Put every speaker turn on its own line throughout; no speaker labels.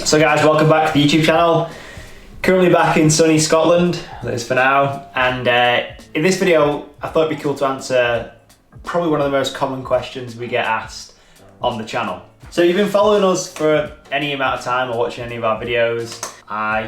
So guys, welcome back to the YouTube channel. Currently back in sunny Scotland, that is for now, and in this video I thought it'd be cool to answer probably one of the most common questions we get asked on the channel. So you've been following us for any amount of time or watching any of our videos,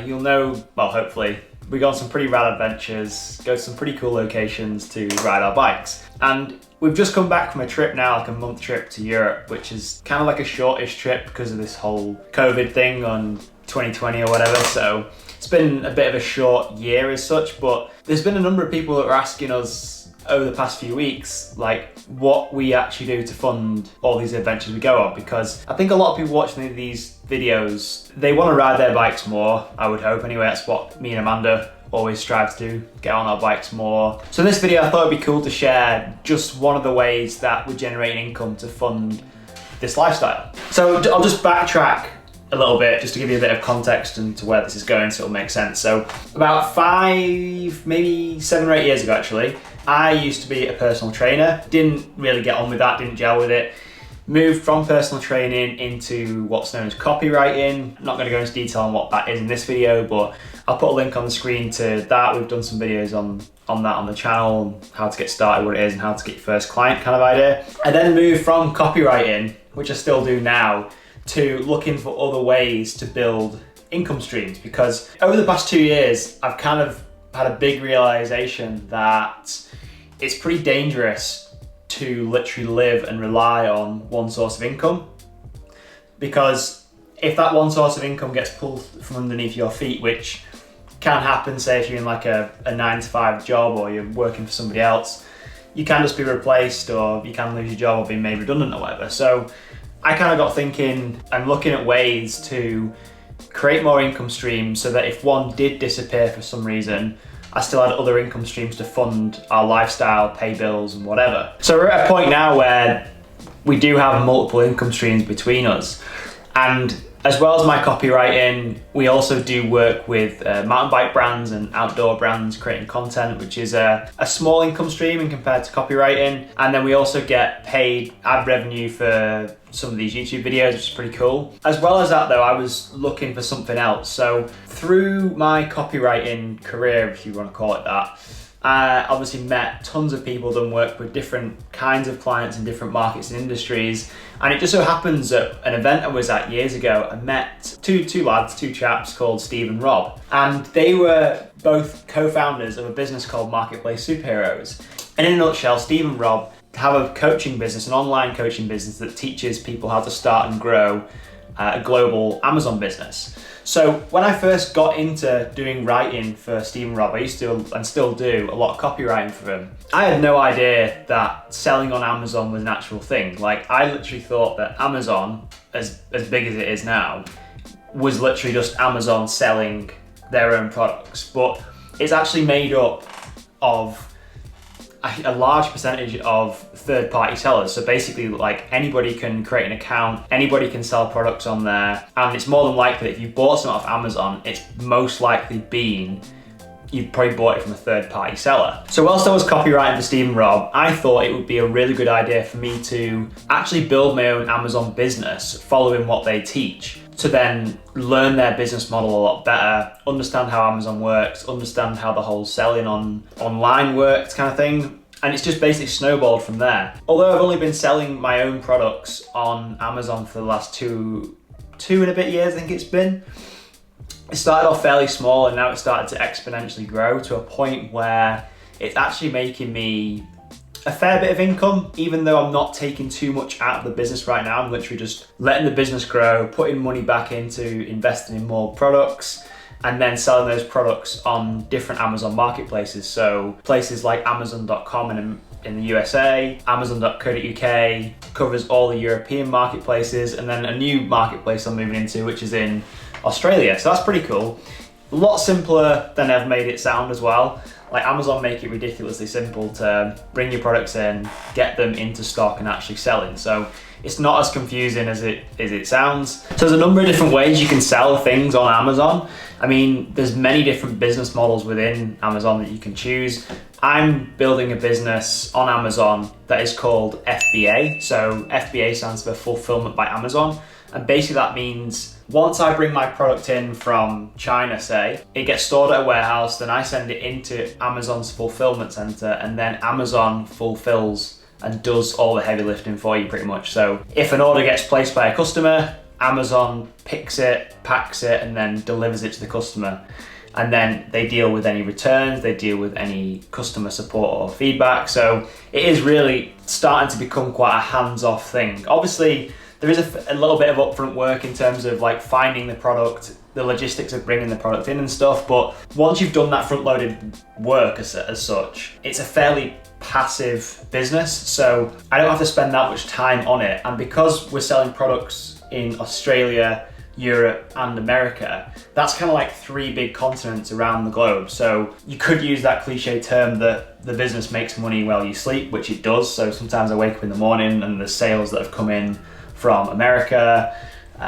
you'll know, well hopefully, we go on some pretty rad adventures, go to some pretty cool locations to ride our bikes. And we've just come back from a trip now, like a month trip to Europe, which is kind of like a shortish trip because of this whole COVID thing on 2020 or whatever. So it's been a bit of a short year as such, but there's been a number of people that are asking us over the past few weeks, like what we actually do to fund all these adventures we go on, because I think a lot of people watching these videos, they want to ride their bikes more, I would hope anyway. That's what me and Amanda always strive to do, get on our bikes more. So in this video I thought it'd be cool to share just one of the ways that we're generating income to fund this lifestyle. So I'll just backtrack a little bit just to give you a bit of context into where this is going so it'll make sense. So about 5, maybe 7 or 8 years ago actually, I used to be a personal trainer, didn't really get on with that, didn't gel with it. Moved from personal training into what's known as copywriting. I'm not going to go into detail on what that is in this video, but I'll put a link on the screen to that. We've done some videos on that on the channel, how to get started, what it is, and how to get your first client kind of idea. I then moved from copywriting, which I still do now, to looking for other ways to build income streams, because over the past 2 years, I've kind of had a big realization that it's pretty dangerous to literally live and rely on one source of income, because if that one source of income gets pulled from underneath your feet, which can happen, say if you're in like a 9-to-5 job or you're working for somebody else, you can just be replaced or you can lose your job or be made redundant or whatever. So I kind of got thinking and looking at ways to create more income streams so that if one did disappear for some reason, I still had other income streams to fund our lifestyle, pay bills and whatever. So we're at a point now where we do have multiple income streams between us. And as well as my copywriting, we also do work with mountain bike brands and outdoor brands creating content, which is a small income stream in compared to copywriting. And then we also get paid ad revenue for some of these YouTube videos, which is pretty cool. As well as that though, I was looking for something else. So through my copywriting career, if you want to call it that, I obviously met tons of people that work with different kinds of clients in different markets and industries. And it just so happens at an event I was at years ago, I met two chaps called Steve and Rob. And they were both co-founders of a business called Marketplace Superheroes. And in a nutshell, Steve and Rob have a coaching business, an online coaching business that teaches people how to start and grow a global Amazon business. So when I first got into doing writing for Steve and Rob, I used to and still do a lot of copywriting for them. I had no idea that selling on Amazon was an actual thing. Like I literally thought that Amazon, as big as it is now, was literally just Amazon selling their own products. But it's actually made up of a large percentage of third-party sellers. So basically like anybody can create an account, anybody can sell products on there, and it's more than likely if you bought something off Amazon, it's most likely you've probably bought it from a third-party seller. So whilst I was copywriting for Steve and Rob, I thought it would be a really good idea for me to actually build my own Amazon business following what they teach, to then learn their business model a lot better, understand how Amazon works, understand how the whole selling online works kind of thing. And it's just basically snowballed from there. Although I've only been selling my own products on Amazon for the last two and a bit years, I think it's been. It started off fairly small and now it started to exponentially grow to a point where it's actually making me a fair bit of income, even though I'm not taking too much out of the business right now. I'm literally just letting the business grow, putting money back into investing in more products, and then selling those products on different Amazon marketplaces. So places like Amazon.com in the USA, Amazon.co.uk covers all the European marketplaces, and then a new marketplace I'm moving into, which is in Australia. So that's pretty cool. A lot simpler than I've made it sound as well. Like Amazon make it ridiculously simple to bring your products in, get them into stock and actually selling. So it's not as confusing as it sounds. So there's a number of different ways you can sell things on Amazon. I mean, there's many different business models within Amazon that you can choose. I'm building a business on Amazon that is called FBA. So FBA stands for Fulfillment by Amazon. And basically that means Once I bring my product in from China, say, it gets stored at a warehouse, then I send it into Amazon's fulfillment center, and then Amazon fulfills and does all the heavy lifting for you pretty much. So if an order gets placed by a customer, Amazon picks it, packs it, and then delivers it to the customer. And then they deal with any returns, they deal with any customer support or feedback. So it is really starting to become quite a hands-off thing. Obviously, there is a little bit of upfront work in terms of like finding the product, the logistics of bringing the product in and stuff. But once you've done that front-loaded work as such, it's a fairly passive business. So I don't have to spend that much time on it. And because we're selling products in Australia, Europe and America, that's kind of like 3 big continents around the globe. So you could use that cliche term that the business makes money while you sleep, which it does. So sometimes I wake up in the morning and there's sales that have come in from America,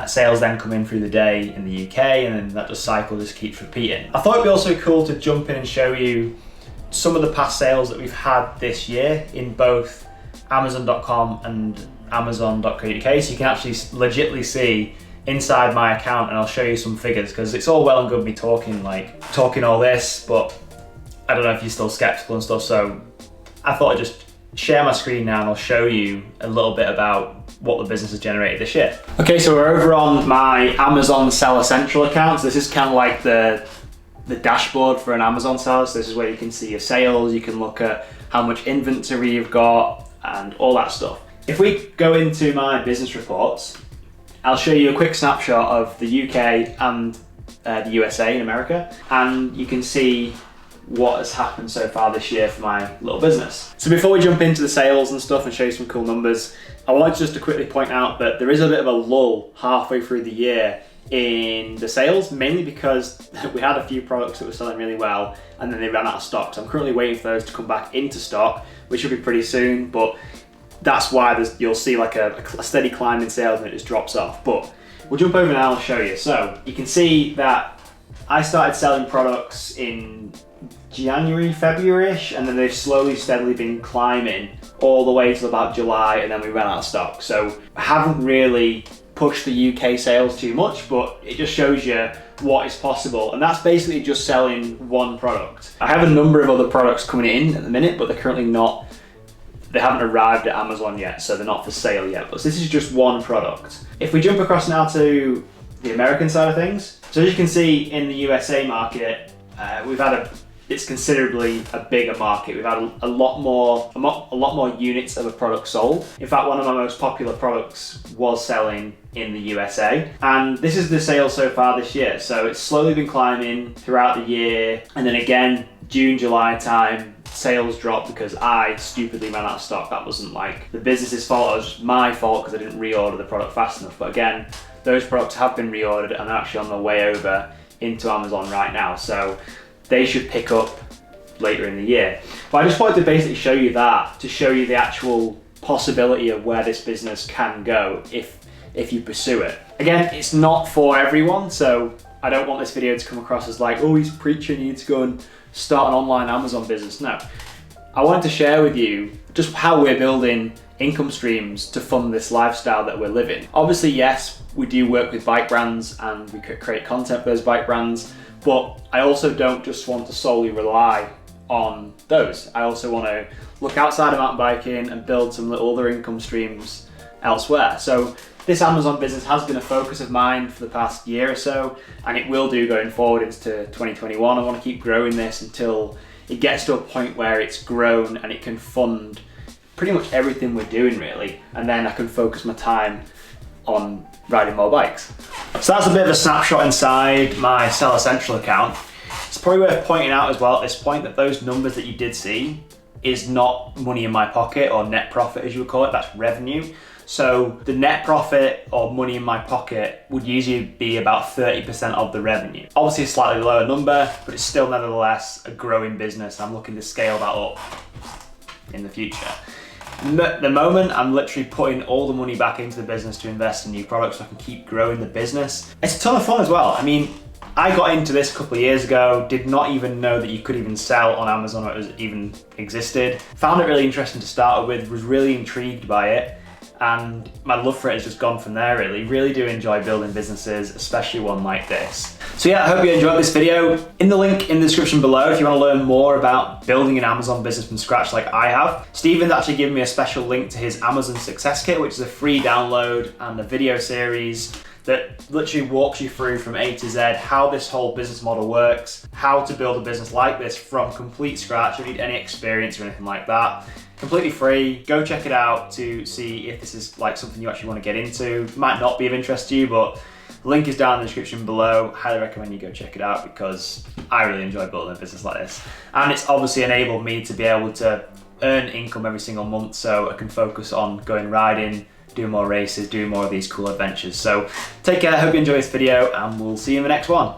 sales then come in through the day in the UK, and then that cycle just keeps repeating. I thought it'd be also cool to jump in and show you some of the past sales that we've had this year in both Amazon.com and Amazon.co.uk, so you can actually legitimately see inside my account, and I'll show you some figures, because it's all well and good me talking all this, but I don't know if you're still skeptical and stuff, so I thought I'd just share my screen now and I'll show you a little bit about what the business has generated this year. Okay, so we're over on my Amazon Seller Central account. So this is kind of like the dashboard for an Amazon seller. So this is where you can see your sales, you can look at how much inventory you've got and all that stuff. If we go into my business reports, I'll show you a quick snapshot of the UK and the USA in America, and you can see what has happened so far this year for my little business. So before we jump into the sales and stuff and show you some cool numbers, I wanted just to quickly point out that there is a bit of a lull halfway through the year in the sales, mainly because we had a few products that were selling really well and then they ran out of stock. So I'm currently waiting for those to come back into stock, which will be pretty soon, but that's why you'll see like a steady climb in sales and it just drops off. But we'll jump over now and I'll show you. So you can see that I started selling products in January, February-ish, and then they've slowly, steadily been climbing all the way till about July, and then we ran out of stock. So I haven't really pushed the UK sales too much, but it just shows you what is possible. And that's basically just selling one product. I have a number of other products coming in at the minute, but they're currently they haven't arrived at Amazon yet, so they're not for sale yet. But this is just one product. If we jump across now to the American side of things, so as you can see in the USA market, it's considerably a bigger market. We've had a lot more units of a product sold. In fact, one of my most popular products was selling in the USA. And this is the sales so far this year. So it's slowly been climbing throughout the year. And then again, June, July time, sales dropped because I stupidly ran out of stock. That wasn't like the business's fault, it was just my fault because I didn't reorder the product fast enough. But again, those products have been reordered and they're actually on their way over into Amazon right now. So they should pick up later in the year. But I just wanted to basically show you that, to show you the actual possibility of where this business can go if you pursue it. Again, it's not for everyone, so I don't want this video to come across as like, oh, he's preaching, you need to go and start an online Amazon business. No. I wanted to share with you just how we're building income streams to fund this lifestyle that we're living. Obviously, yes, we do work with bike brands and we could create content for those bike brands, but I also don't just want to solely rely on those. I also want to look outside of mountain biking and build some little other income streams elsewhere. So this Amazon business has been a focus of mine for the past year or so, and it will do going forward into 2021. I want to keep growing this until it gets to a point where it's grown and it can fund pretty much everything we're doing really, and then I can focus my time on riding more bikes. So that's a bit of a snapshot inside my Seller Central account. It's probably worth pointing out as well at this point that those numbers that you did see is not money in my pocket, or net profit as you would call it, that's revenue. So the net profit or money in my pocket would usually be about 30% of the revenue. Obviously a slightly lower number, but it's still nevertheless a growing business. I'm looking to scale that up in the future. At the moment, I'm literally putting all the money back into the business to invest in new products so I can keep growing the business. It's a ton of fun as well. I mean, I got into this a couple of years ago, did not even know that you could even sell on Amazon or it even existed. Found it really interesting to start with, was really intrigued by it. and my love for it has just gone from there really. Really do enjoy building businesses, especially one like this. So yeah, I hope you enjoyed this video. In the link in the description below, if you want to learn more about building an Amazon business from scratch like I have, Stephen's actually given me a special link to his Amazon Success Kit, which is a free download and a video series that literally walks you through from A to Z how this whole business model works, how to build a business like this from complete scratch. You don't need any experience or anything like that. Completely free. Go check it out to see if this is like something you actually want to get into. Might not be of interest to you, but the link is down in the description below. Highly recommend you go check it out because I really enjoy building a business like this. And it's obviously enabled me to be able to earn income every single month so I can focus on going riding, doing more races, doing more of these cool adventures. So take care, hope you enjoy this video, and we'll see you in the next one.